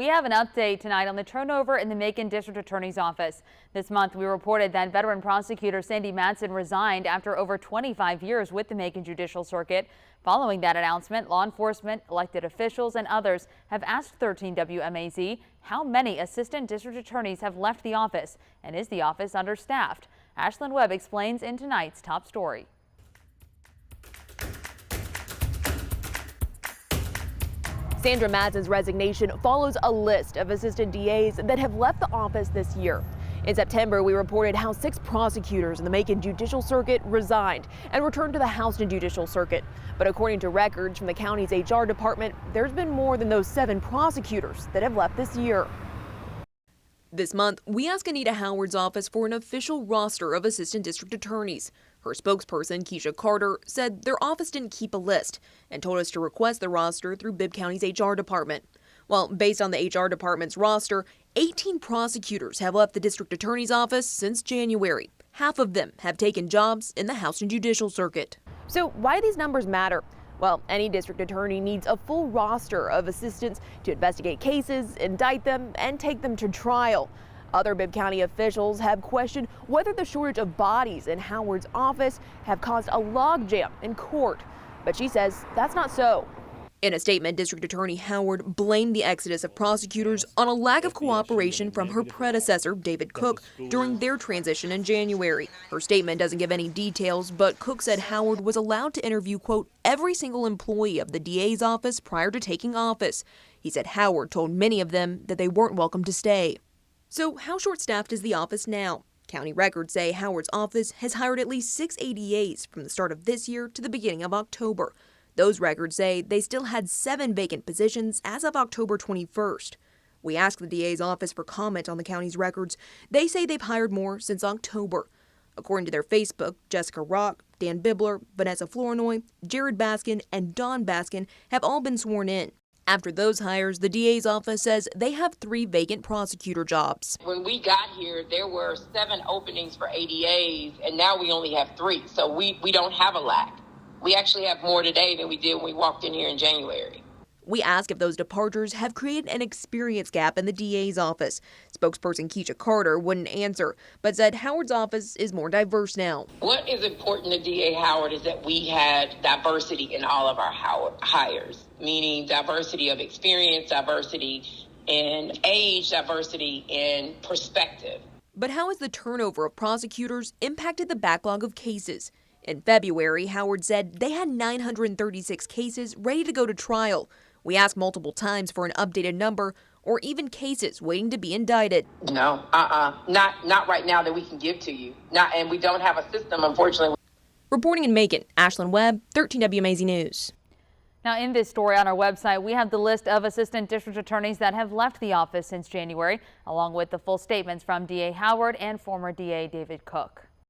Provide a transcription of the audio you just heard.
We have an update tonight on the turnover in the Macon District Attorney's Office. This month, we reported that veteran prosecutor Sandy Matson resigned after over 25 years with the Macon Judicial Circuit. Following that announcement, law enforcement, elected officials, and others have asked 13 WMAZ how many assistant district attorneys have left the office, and is the office understaffed? Ashlyn Webb explains in tonight's top story. Sandra Matson's resignation follows a list of assistant DAs that have left the office this year. In September, we reported how 6 prosecutors in the Macon Judicial Circuit resigned and returned to the Houston Judicial Circuit. But according to records from the county's HR department, there's been more than those 7 prosecutors that have left this year. This month, we asked Anita Howard's office for an official roster of assistant district attorneys. Her spokesperson, Keisha Carter, said their office didn't keep a list and told us to request the roster through Bibb County's HR department. Well, based on the HR department's roster, 18 prosecutors have left the district attorney's office since January. Half of them have taken jobs in the Houston Judicial Circuit. So why do these numbers matter? Well, any district attorney needs a full roster of assistants to investigate cases, indict them, and take them to trial. Other Bibb County officials have questioned whether the shortage of bodies in Howard's office have caused a logjam in court. But she says that's not so. In a statement, District Attorney Howard blamed the exodus of prosecutors on a lack of cooperation from her predecessor, David Cook, during their transition in January. Her statement doesn't give any details, but Cook said Howard was allowed to interview, quote, every single employee of the DA's office prior to taking office. He said Howard told many of them that they weren't welcome to stay. So how short-staffed is the office now? County records say Howard's office has hired at least 6 ADAs from the start of this year to the beginning of October. Those records say they still had 7 vacant positions as of October 21st. We asked the DA's office for comment on the county's records. They say they've hired more since October. According to their Facebook, Jessica Rock, Dan Bibler, Vanessa Flournoy, Jared Baskin, and Don Baskin have all been sworn in. After those hires, the DA's office says they have 3 vacant prosecutor jobs. When we got here, there were 7 openings for ADAs, and now we only have 3. So we don't have a lack. We actually have more today than we did when we walked in here in January. We asked if those departures have created an experience gap in the DA's office. Spokesperson Keisha Carter wouldn't answer, but said Howard's office is more diverse now. What is important to DA Howard is that we had diversity in all of our hires, meaning diversity of experience, diversity in age, diversity in perspective. But how has the turnover of prosecutors impacted the backlog of cases? In February, Howard said they had 936 cases ready to go to trial. We asked multiple times for an updated number or even cases waiting to be indicted. No, not right now that we can give to you. And we don't have a system, unfortunately. Reporting in Macon, Ashlyn Webb, 13 WMAZ News. Now, in this story on our website, we have the list of assistant district attorneys that have left the office since January, along with the full statements from DA Howard and former DA David Cook.